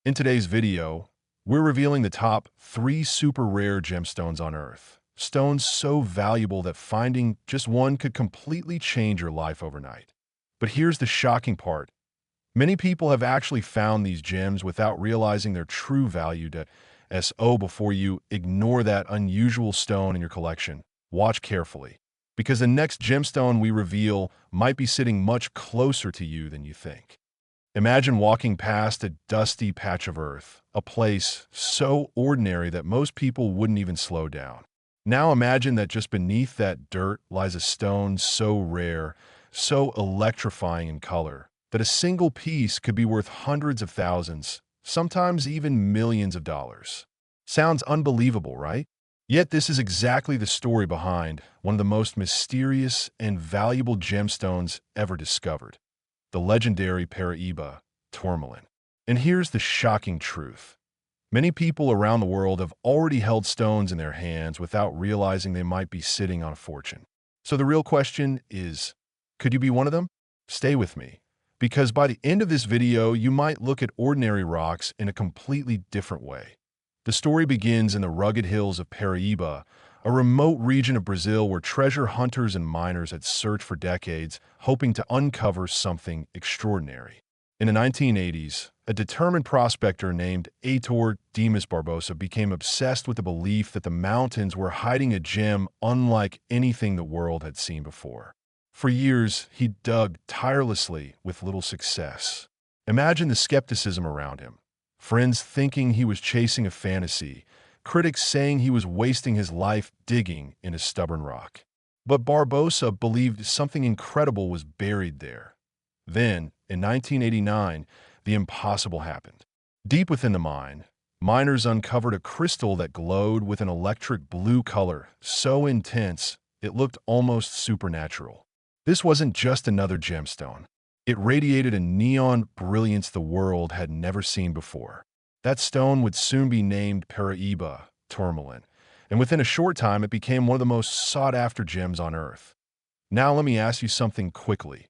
In today's video, we're revealing the top 3 super rare gemstones on Earth. Stones so valuable that finding just one could completely change your life overnight. But here's the shocking part. Many people have actually found these gems without realizing their true value. Before you ignore that unusual stone in your collection, watch carefully. Because the next gemstone we reveal might be sitting much closer to you than you think. Imagine walking past a dusty patch of earth, a place so ordinary that most people wouldn't even slow down. Now imagine that just beneath that dirt lies a stone so rare, so electrifying in color, that a single piece could be worth hundreds of thousands, sometimes even millions of dollars. Sounds unbelievable, right? Yet this is exactly the story behind one of the most mysterious and valuable gemstones ever discovered. The legendary Paraíba tourmaline. And here's the shocking truth. Many people around the world have already held stones in their hands without realizing they might be sitting on a fortune. So the real question is, could you be one of them? Stay with me, because by the end of this video, you might look at ordinary rocks in a completely different way. The story begins in the rugged hills of Paraíba, a remote region of Brazil where treasure hunters and miners had searched for decades, hoping to uncover something extraordinary. In the 1980s, a determined prospector named Heitor Dimas Barbosa became obsessed with the belief that the mountains were hiding a gem unlike anything the world had seen before. For years, he dug tirelessly with little success. Imagine the skepticism around him. Friends thinking he was chasing a fantasy, critics saying he was wasting his life digging in a stubborn rock. But Barbosa believed something incredible was buried there. Then, in 1989, the impossible happened. Deep within the mine, miners uncovered a crystal that glowed with an electric blue color, so intense it looked almost supernatural. This wasn't just another gemstone. It radiated a neon brilliance the world had never seen before. That stone would soon be named Paraíba tourmaline, and within a short time it became one of the most sought-after gems on Earth. Now let me ask you something quickly.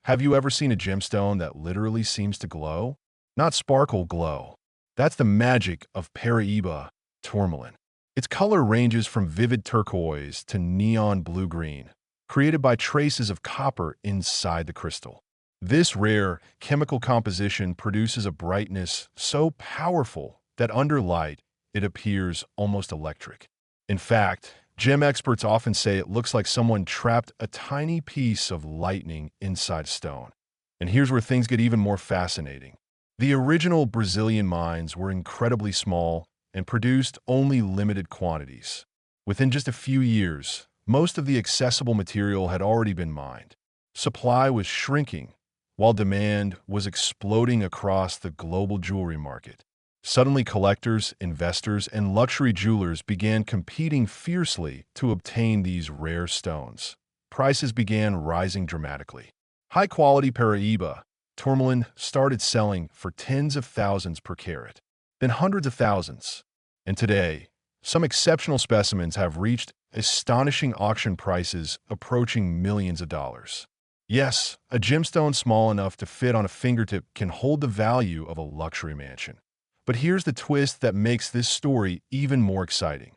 Have you ever seen a gemstone that literally seems to glow? Not sparkle, glow. That's the magic of Paraíba tourmaline. Its color ranges from vivid turquoise to neon blue-green, created by traces of copper inside the crystal. This rare chemical composition produces a brightness so powerful that under light, it appears almost electric. In fact, gem experts often say it looks like someone trapped a tiny piece of lightning inside stone. And here's where things get even more fascinating. The original Brazilian mines were incredibly small and produced only limited quantities. Within just a few years, most of the accessible material had already been mined. Supply was shrinking, while demand was exploding across the global jewelry market. Suddenly, collectors, investors, and luxury jewelers began competing fiercely to obtain these rare stones. Prices began rising dramatically. High-quality Paraíba tourmaline started selling for tens of thousands per carat, then hundreds of thousands. And today, some exceptional specimens have reached astonishing auction prices approaching millions of dollars. Yes, a gemstone small enough to fit on a fingertip can hold the value of a luxury mansion. But here's the twist that makes this story even more exciting.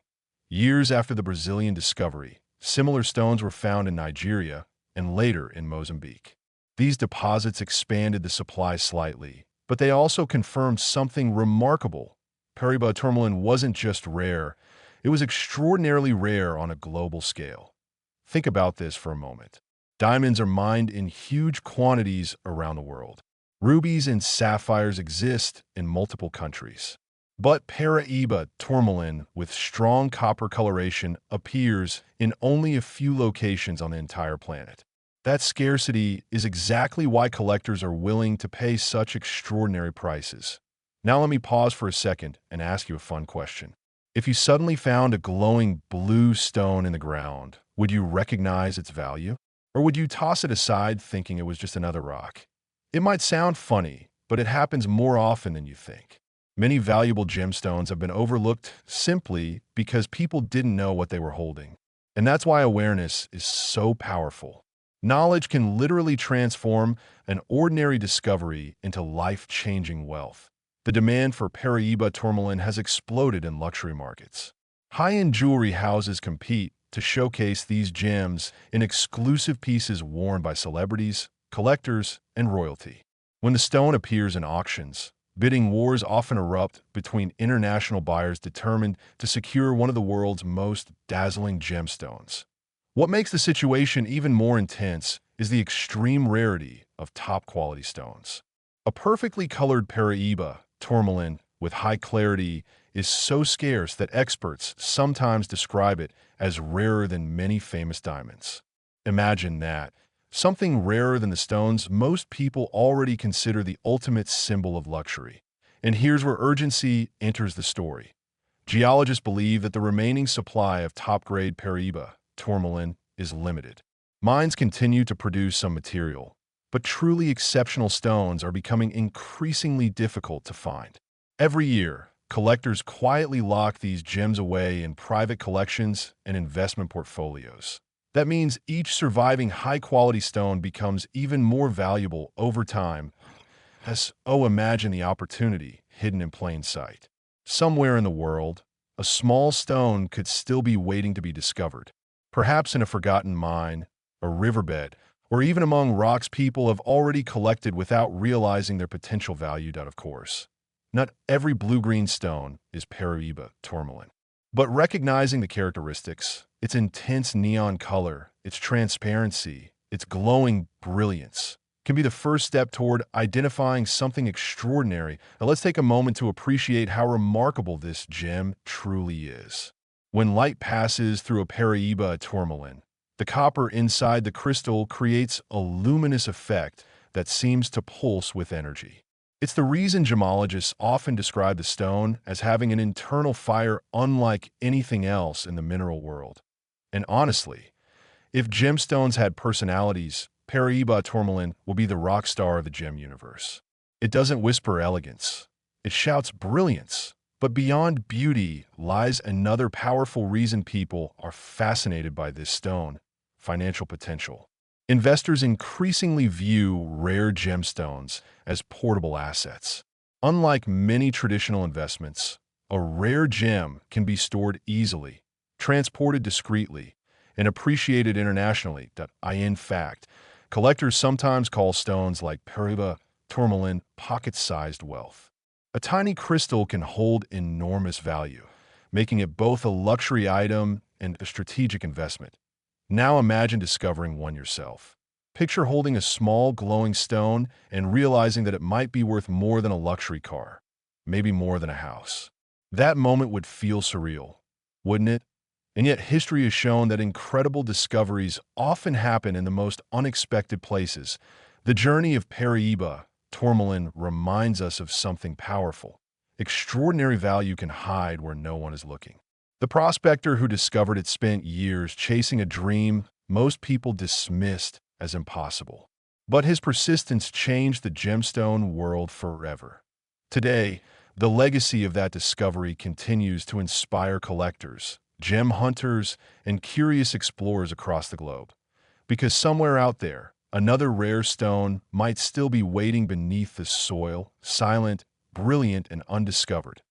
Years after the Brazilian discovery, similar stones were found in Nigeria and later in Mozambique. These deposits expanded the supply slightly, but they also confirmed something remarkable. Paraíba tourmaline wasn't just rare, it was extraordinarily rare on a global scale. Think about this for a moment. Diamonds are mined in huge quantities around the world. Rubies and sapphires exist in multiple countries. But Paraíba tourmaline with strong copper coloration appears in only a few locations on the entire planet. That scarcity is exactly why collectors are willing to pay such extraordinary prices. Now let me pause for a second and ask you a fun question. If you suddenly found a glowing blue stone in the ground, would you recognize its value? Or would you toss it aside thinking it was just another rock? It might sound funny, but it happens more often than you think. Many valuable gemstones have been overlooked simply because people didn't know what they were holding. And that's why awareness is so powerful. Knowledge can literally transform an ordinary discovery into life-changing wealth. The demand for Paraiba tourmaline has exploded in luxury markets. High-end jewelry houses compete to showcase these gems in exclusive pieces worn by celebrities, collectors, and royalty. When the stone appears in auctions, bidding wars often erupt between international buyers determined to secure one of the world's most dazzling gemstones. What makes the situation even more intense is the extreme rarity of top-quality stones. A perfectly colored Paraiba tourmaline with high clarity is so scarce that experts sometimes describe it as rarer than many famous diamonds. Imagine that. Something rarer than the stones most people already consider the ultimate symbol of luxury. And here's where urgency enters the story. Geologists believe that the remaining supply of top-grade Paraiba tourmaline is limited. Mines continue to produce some material, but truly exceptional stones are becoming increasingly difficult to find. Every year, collectors quietly lock these gems away in private collections and investment portfolios. That means each surviving high-quality stone becomes even more valuable over time. Imagine the opportunity hidden in plain sight. Somewhere in the world, a small stone could still be waiting to be discovered. Perhaps in a forgotten mine, a riverbed, or even among rocks people have already collected without realizing their potential value. Of course, not every blue-green stone is Paraiba tourmaline. But recognizing the characteristics, its intense neon color, its transparency, its glowing brilliance, can be the first step toward identifying something extraordinary. Now let's take a moment to appreciate how remarkable this gem truly is. When light passes through a Paraiba tourmaline, the copper inside the crystal creates a luminous effect that seems to pulse with energy. It's the reason gemologists often describe the stone as having an internal fire unlike anything else in the mineral world. And honestly, if gemstones had personalities, Paraiba tourmaline will be the rock star of the gem universe. It doesn't whisper elegance. It shouts brilliance. But beyond beauty lies another powerful reason people are fascinated by this stone: financial potential. Investors increasingly view rare gemstones as portable assets. Unlike many traditional investments, a rare gem can be stored easily, transported discreetly, and appreciated internationally. In fact, collectors sometimes call stones like Paraiba tourmaline pocket-sized wealth. A tiny crystal can hold enormous value, making it both a luxury item and a strategic investment. Now imagine discovering one yourself. Picture holding a small glowing stone and realizing that it might be worth more than a luxury car, maybe more than a house. That moment would feel surreal, wouldn't it? And yet history has shown that incredible discoveries often happen in the most unexpected places. The journey of Paraiba tourmaline reminds us of something powerful. Extraordinary value can hide where no one is looking. The prospector who discovered it spent years chasing a dream most people dismissed as impossible. But his persistence changed the gemstone world forever. Today, the legacy of that discovery continues to inspire collectors, gem hunters, and curious explorers across the globe. Because somewhere out there, another rare stone might still be waiting beneath the soil, silent, brilliant, and undiscovered.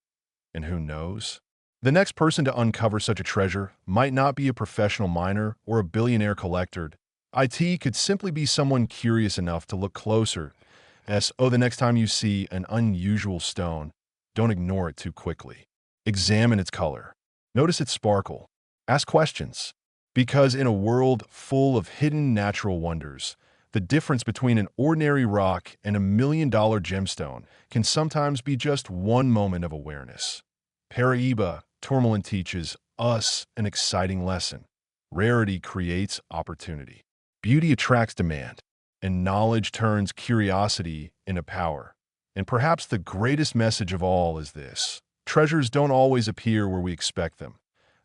And who knows? The next person to uncover such a treasure might not be a professional miner or a billionaire collector. It could simply be someone curious enough to look closer. The next time you see an unusual stone, don't ignore it too quickly. Examine its color. Notice its sparkle. Ask questions. Because in a world full of hidden natural wonders, the difference between an ordinary rock and a million-dollar gemstone can sometimes be just one moment of awareness. Paraiba tourmaline teaches us an exciting lesson. Rarity creates opportunity. Beauty attracts demand, and knowledge turns curiosity into power. And perhaps the greatest message of all is this: treasures don't always appear where we expect them.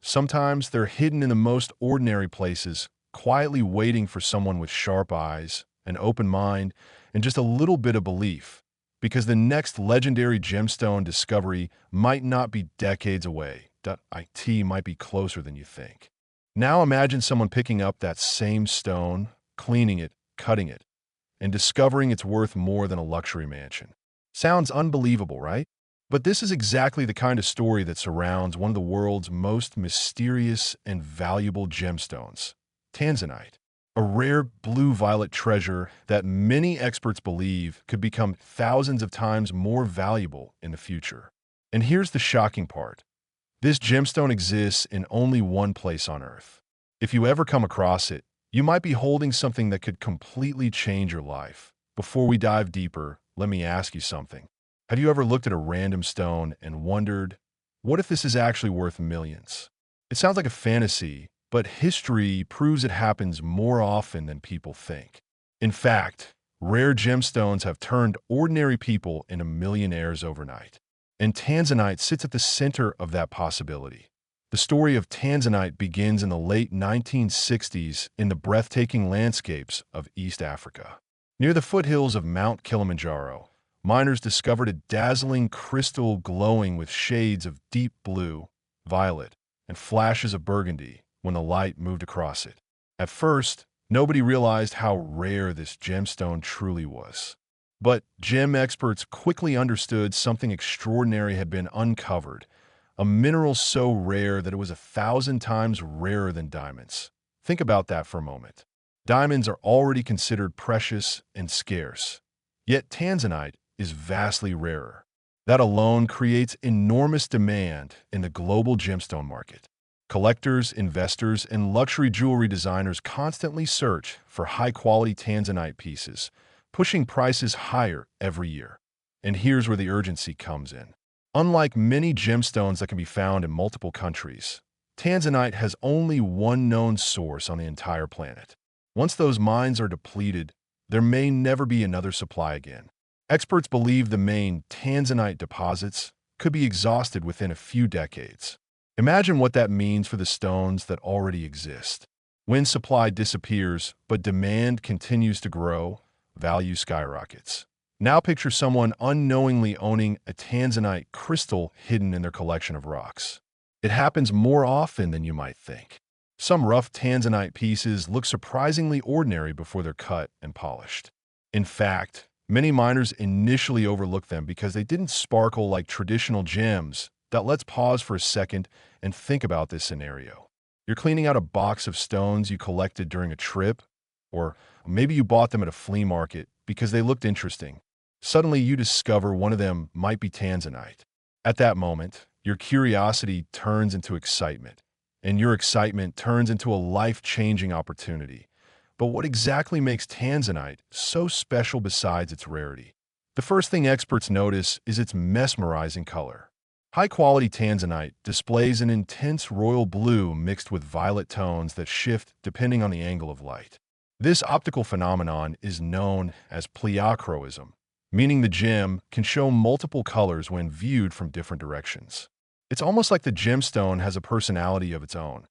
Sometimes they're hidden in the most ordinary places, quietly waiting for someone with sharp eyes, an open mind, and just a little bit of belief. Because the next legendary gemstone discovery might not be decades away. It might be closer than you think. Now imagine someone picking up that same stone, cleaning it, cutting it, and discovering it's worth more than a luxury mansion. Sounds unbelievable, right? But this is exactly the kind of story that surrounds one of the world's most mysterious and valuable gemstones, tanzanite, a rare blue-violet treasure that many experts believe could become thousands of times more valuable in the future. And here's the shocking part. This gemstone exists in only one place on Earth. If you ever come across it, you might be holding something that could completely change your life. Before we dive deeper, let me ask you something. Have you ever looked at a random stone and wondered, what if this is actually worth millions? It sounds like a fantasy, but history proves it happens more often than people think. In fact, rare gemstones have turned ordinary people into millionaires overnight. And tanzanite sits at the center of that possibility. The story of tanzanite begins in the late 1960s in the breathtaking landscapes of East Africa. Near the foothills of Mount Kilimanjaro, miners discovered a dazzling crystal glowing with shades of deep blue, violet, and flashes of burgundy when the light moved across it. At first, nobody realized how rare this gemstone truly was. But gem experts quickly understood something extraordinary had been uncovered, a mineral so rare that it was 1,000 times rarer than diamonds. Think about that for a moment. Diamonds are already considered precious and scarce, yet tanzanite is vastly rarer. That alone creates enormous demand in the global gemstone market. Collectors, investors, and luxury jewelry designers constantly search for high-quality tanzanite pieces, pushing prices higher every year. And here's where the urgency comes in. Unlike many gemstones that can be found in multiple countries, tanzanite has only one known source on the entire planet. Once those mines are depleted, there may never be another supply again. Experts believe the main tanzanite deposits could be exhausted within a few decades. Imagine what that means for the stones that already exist. When supply disappears, but demand continues to grow, value skyrockets. Now picture someone unknowingly owning a tanzanite crystal hidden in their collection of rocks. It happens more often than you might think. Some rough tanzanite pieces look surprisingly ordinary before they're cut and polished. In fact, many miners initially overlook them because they didn't sparkle like traditional gems. Let's pause for a second and think about this scenario. You're cleaning out a box of stones you collected during a trip, or maybe you bought them at a flea market because they looked interesting. Suddenly you discover one of them might be tanzanite. At that moment, your curiosity turns into excitement, and your excitement turns into a life-changing opportunity. But what exactly makes tanzanite so special besides its rarity? The first thing experts notice is its mesmerizing color. High-quality tanzanite displays an intense royal blue mixed with violet tones that shift depending on the angle of light. This optical phenomenon is known as pleochroism, meaning the gem can show multiple colors when viewed from different directions. It's almost like the gemstone has a personality of its own.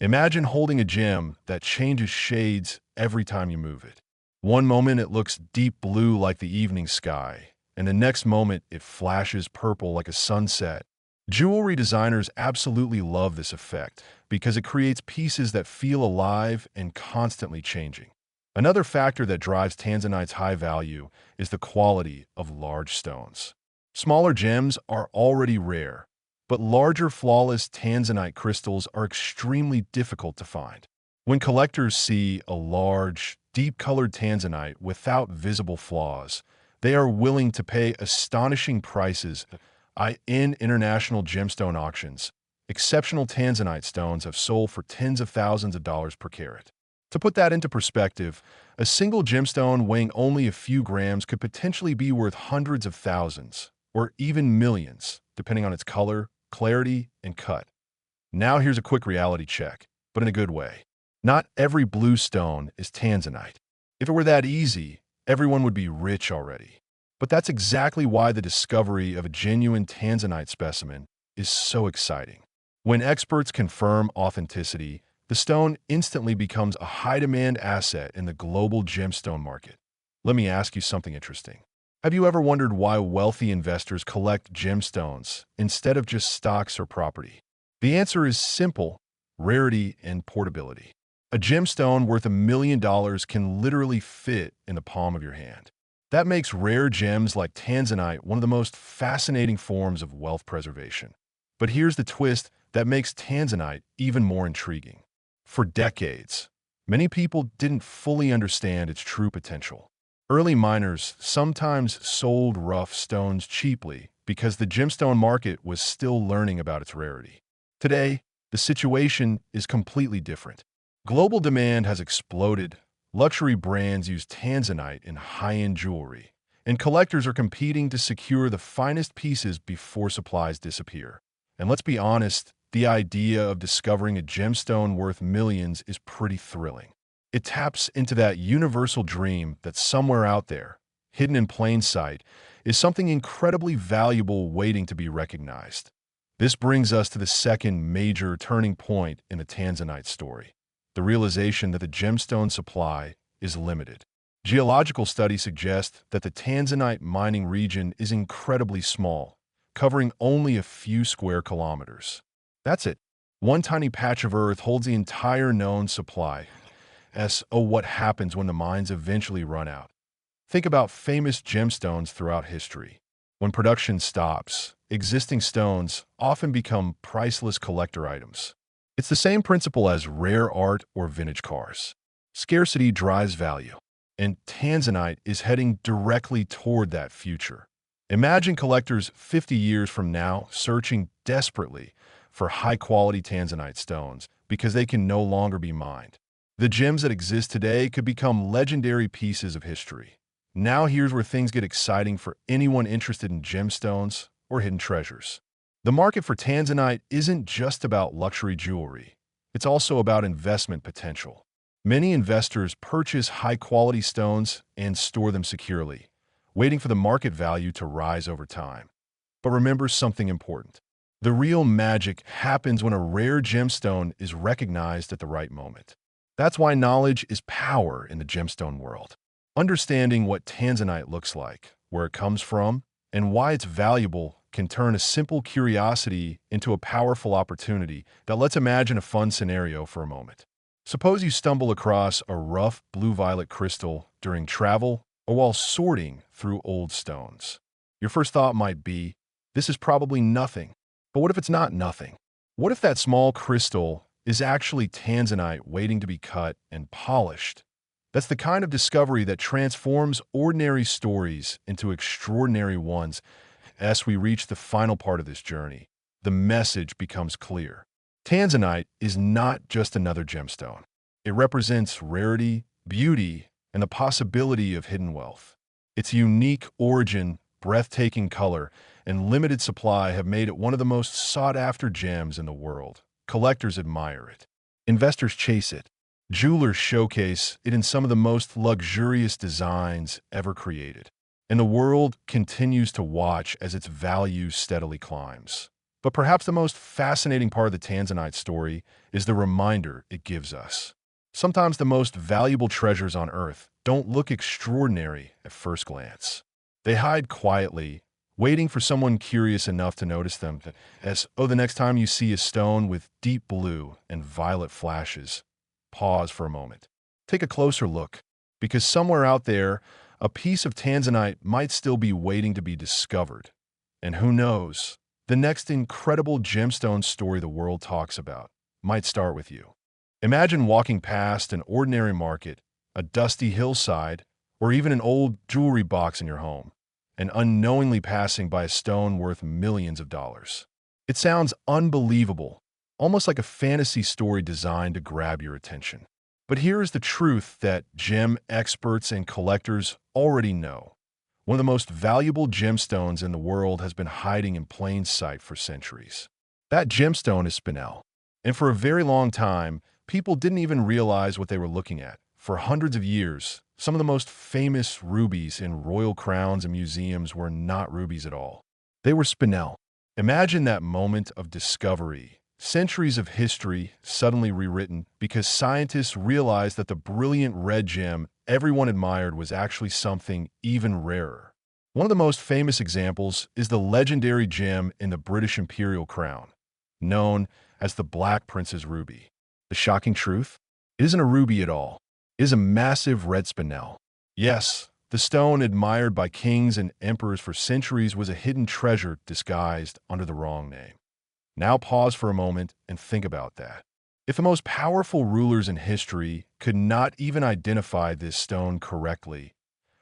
Imagine holding a gem that changes shades every time you move it. One moment it looks deep blue like the evening sky, and the next moment it flashes purple like a sunset. Jewelry designers absolutely love this effect because it creates pieces that feel alive and constantly changing. Another factor that drives tanzanite's high value is the quality of large stones. Smaller gems are already rare, but larger flawless tanzanite crystals are extremely difficult to find. When collectors see a large, deep-colored tanzanite without visible flaws, they are willing to pay astonishing prices. In international gemstone auctions, exceptional tanzanite stones have sold for tens of thousands of dollars per carat. To put that into perspective, a single gemstone weighing only a few grams could potentially be worth hundreds of thousands, or even millions, depending on its color, clarity, and cut. Now here's a quick reality check, but in a good way. Not every blue stone is tanzanite. If it were that easy, everyone would be rich already. But that's exactly why the discovery of a genuine tanzanite specimen is so exciting. When experts confirm authenticity, the stone instantly becomes a high-demand asset in the global gemstone market. Let me ask you something interesting. Have you ever wondered why wealthy investors collect gemstones instead of just stocks or property? The answer is simple: rarity and portability. A gemstone worth $1 million can literally fit in the palm of your hand. That makes rare gems like tanzanite one of the most fascinating forms of wealth preservation. But here's the twist that makes tanzanite even more intriguing. For decades, many people didn't fully understand its true potential. Early miners sometimes sold rough stones cheaply because the gemstone market was still learning about its rarity. Today, the situation is completely different. Global demand has exploded, luxury brands use tanzanite in high-end jewelry, and collectors are competing to secure the finest pieces before supplies disappear. And let's be honest, the idea of discovering a gemstone worth millions is pretty thrilling. It taps into that universal dream that somewhere out there, hidden in plain sight, is something incredibly valuable waiting to be recognized. This brings us to the second major turning point in the tanzanite story, the realization that the gemstone supply is limited. Geological studies suggest that the tanzanite mining region is incredibly small, covering only a few square kilometers. That's it. One tiny patch of earth holds the entire known supply. What happens when the mines eventually run out? Think about famous gemstones throughout history. When production stops, existing stones often become priceless collector items. It's the same principle as rare art or vintage cars. Scarcity drives value, and tanzanite is heading directly toward that future. Imagine collectors 50 years from now searching desperately for high-quality tanzanite stones because they can no longer be mined. The gems that exist today could become legendary pieces of history. Now here's where things get exciting for anyone interested in gemstones or hidden treasures. The market for tanzanite isn't just about luxury jewelry. It's also about investment potential. Many investors purchase high-quality stones and store them securely, waiting for the market value to rise over time. But remember something important. The real magic happens when a rare gemstone is recognized at the right moment. That's why knowledge is power in the gemstone world. Understanding what tanzanite looks like, where it comes from, and why it's valuable can turn a simple curiosity into a powerful opportunity. Let's imagine a fun scenario for a moment. Suppose you stumble across a rough blue-violet crystal during travel or while sorting through old stones. Your first thought might be, this is probably nothing. But what if it's not nothing? What if that small crystal is actually tanzanite waiting to be cut and polished? That's the kind of discovery that transforms ordinary stories into extraordinary ones. As we reach the final part of this journey, the message becomes clear. Tanzanite is not just another gemstone. It represents rarity, beauty, and the possibility of hidden wealth. Its unique origin, breathtaking color, and limited supply have made it one of the most sought-after gems in the world. Collectors admire it. Investors chase it. Jewelers showcase it in some of the most luxurious designs ever created. And the world continues to watch as its value steadily climbs. But perhaps the most fascinating part of the tanzanite story is the reminder it gives us. Sometimes the most valuable treasures on Earth don't look extraordinary at first glance. They hide quietly, waiting for someone curious enough to notice them. The next time you see a stone with deep blue and violet flashes, pause for a moment. Take a closer look, because somewhere out there, a piece of tanzanite might still be waiting to be discovered. And who knows, the next incredible gemstone story the world talks about might start with you. Imagine walking past an ordinary market, a dusty hillside, or even an old jewelry box in your home, and unknowingly passing by a stone worth millions of dollars. It sounds unbelievable, almost like a fantasy story designed to grab your attention. But here is the truth that gem experts and collectors already know. One of the most valuable gemstones in the world has been hiding in plain sight for centuries. That gemstone is spinel. And for a very long time, people didn't even realize what they were looking at. For hundreds of years, some of the most famous rubies in royal crowns and museums were not rubies at all. They were spinel. Imagine that moment of discovery. Centuries of history suddenly rewritten because scientists realized that the brilliant red gem everyone admired was actually something even rarer. One of the most famous examples is the legendary gem in the British imperial crown, known as the Black Prince's Ruby. The shocking truth? It isn't a ruby at all. It is a massive red spinel. Yes, The stone, admired by kings and emperors for centuries, was a hidden treasure disguised under the wrong name. Now pause for a moment and think about that. If the most powerful rulers in history could not even identify this stone correctly,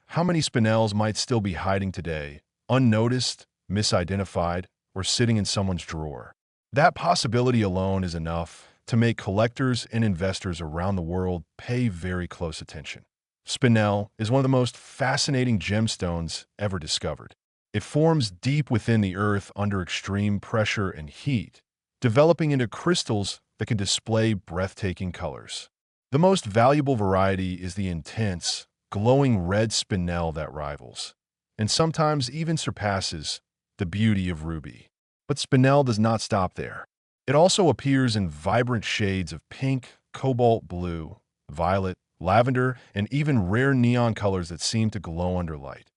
how many spinels might still be hiding today, unnoticed, misidentified, or sitting in someone's drawer? That possibility alone is enough to make collectors and investors around the world pay very close attention. Spinel is one of the most fascinating gemstones ever discovered. It forms deep within the earth under extreme pressure and heat, developing into crystals that can display breathtaking colors. The most valuable variety is the intense, glowing red spinel that rivals, and sometimes even surpasses, the beauty of ruby. But spinel does not stop there. It also appears in vibrant shades of pink, cobalt blue, violet, lavender, and even rare neon colors that seem to glow under light.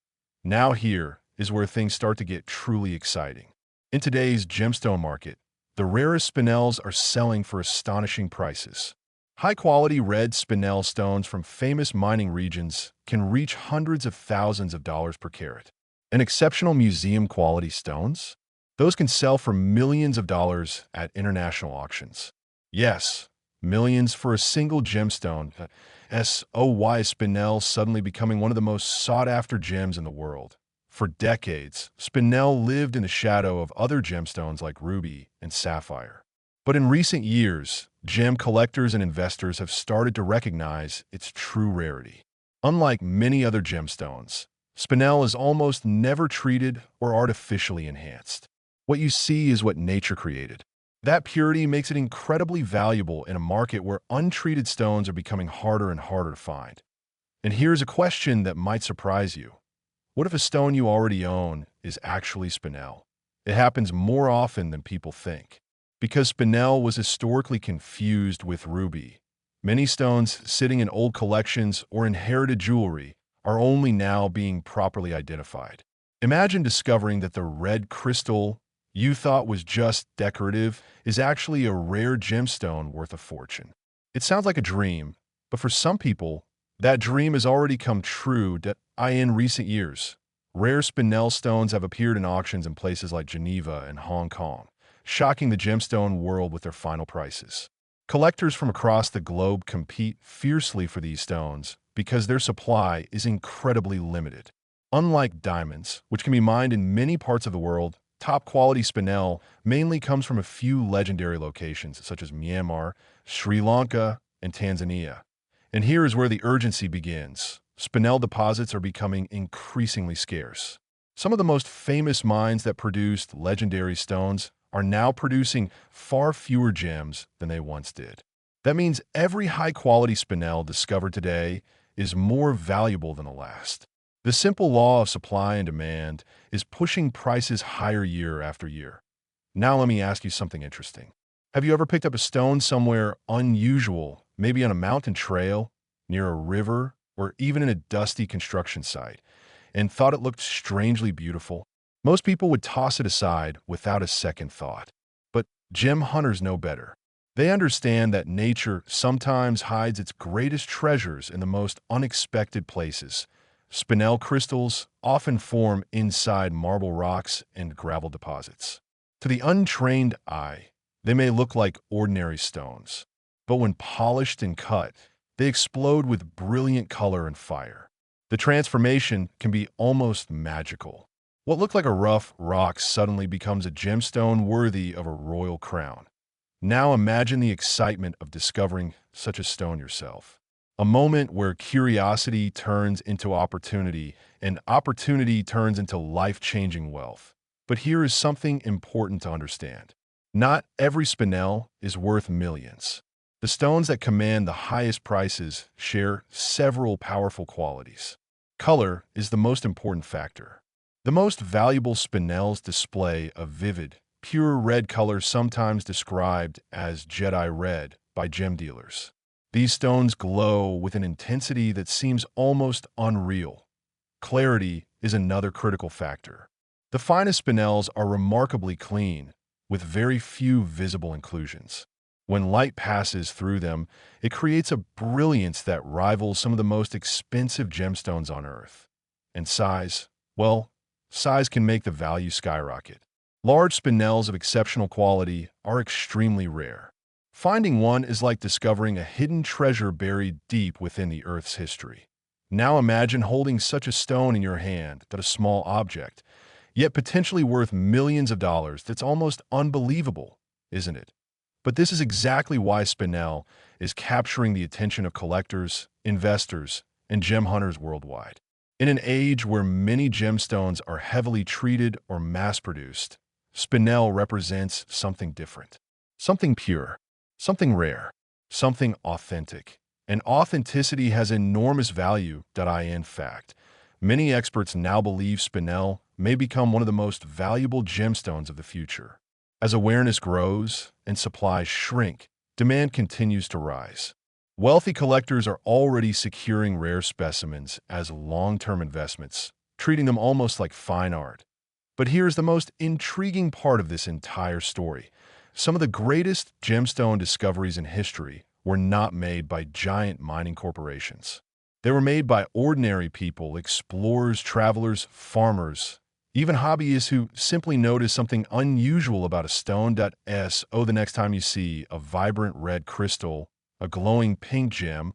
Now here is where things start to get truly exciting. In today's gemstone market, the rarest spinels are selling for astonishing prices. High-quality red spinel stones from famous mining regions can reach hundreds of thousands of dollars per carat. And exceptional museum-quality stones? Those can sell for millions of dollars at international auctions. Yes, millions for a single gemstone. SOY spinel suddenly becoming one of the most sought-after gems in the world. For decades, spinel lived in the shadow of other gemstones like ruby and sapphire. But in recent years, gem collectors and investors have started to recognize its true rarity. Unlike many other gemstones, spinel is almost never treated or artificially enhanced. What you see is what nature created. That purity makes it incredibly valuable in a market where untreated stones are becoming harder and harder to find. And here's a question that might surprise you. What if a stone you already own is actually spinel? It happens more often than people think. Because spinel was historically confused with ruby, many stones sitting in old collections or inherited jewelry are only now being properly identified. Imagine discovering that the red crystal you thought was just decorative is actually a rare gemstone worth a fortune. It sounds like a dream, but for some people, that dream has already come true. In recent years, rare spinel stones have appeared in auctions in places like Geneva and Hong Kong, shocking the gemstone world with their final prices. Collectors from across the globe compete fiercely for these stones because their supply is incredibly limited. Unlike diamonds, which can be mined in many parts of the world, top-quality spinel mainly comes from a few legendary locations such as Myanmar, Sri Lanka, and Tanzania. And here is where the urgency begins. Spinel deposits are becoming increasingly scarce. Some of the most famous mines that produced legendary stones are now producing far fewer gems than they once did. That means every high-quality spinel discovered today is more valuable than the last. The simple law of supply and demand is pushing prices higher year after year. Now let me ask you something interesting. Have you ever picked up a stone somewhere unusual, maybe on a mountain trail, near a river, or even in a dusty construction site, and thought it looked strangely beautiful? Most people would toss it aside without a second thought. But gem hunters know better. They understand that nature sometimes hides its greatest treasures in the most unexpected places. Spinel crystals often form inside marble rocks and gravel deposits. To the untrained eye, they may look like ordinary stones, but when polished and cut, they explode with brilliant color and fire. The transformation can be almost magical. What looked like a rough rock suddenly becomes a gemstone worthy of a royal crown. Now imagine the excitement of discovering such a stone yourself. A moment where curiosity turns into opportunity, and opportunity turns into life-changing wealth. But here is something important to understand. Not every spinel is worth millions. The stones that command the highest prices share several powerful qualities. Color is the most important factor. The most valuable spinels display a vivid, pure red color, sometimes described as Jedi red by gem dealers. These stones glow with an intensity that seems almost unreal. Clarity is another critical factor. The finest spinels are remarkably clean, with very few visible inclusions. When light passes through them, it creates a brilliance that rivals some of the most expensive gemstones on Earth. And size? Well, size can make the value skyrocket. Large spinels of exceptional quality are extremely rare. Finding one is like discovering a hidden treasure buried deep within the Earth's history. Now imagine holding such a stone in your hand, that a small object, yet potentially worth millions of dollars. That's almost unbelievable, isn't it? But this is exactly why spinel is capturing the attention of collectors, investors, and gem hunters worldwide. In an age where many gemstones are heavily treated or mass-produced, spinel represents something different, something pure, something rare, something authentic. And authenticity has enormous value. In fact, many experts now believe spinel may become one of the most valuable gemstones of the future. As awareness grows and supplies shrink, demand continues to rise. Wealthy collectors are already securing rare specimens as long-term investments, treating them almost like fine art. But here's the most intriguing part of this entire story. Some of the greatest gemstone discoveries in history were not made by giant mining corporations. They were made by ordinary people, explorers, travelers, farmers, even hobbyists who simply notice something unusual about a stone. The next time you see a vibrant red crystal, a glowing pink gem,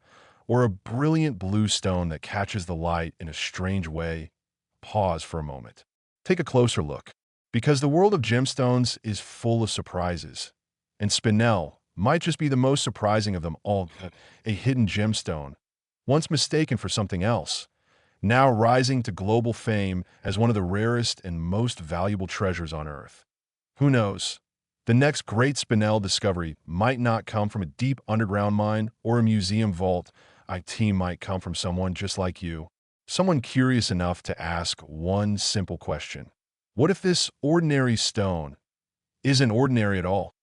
or a brilliant blue stone that catches the light in a strange way, pause for a moment. Take a closer look, because the world of gemstones is full of surprises, and spinel might just be the most surprising of them all. A hidden gemstone, once mistaken for something else, now rising to global fame as one of the rarest and most valuable treasures on Earth. Who knows? The next great spinel discovery might not come from a deep underground mine or a museum vault. It might come from someone just like you, someone curious enough to ask one simple question. What if this ordinary stone isn't ordinary at all?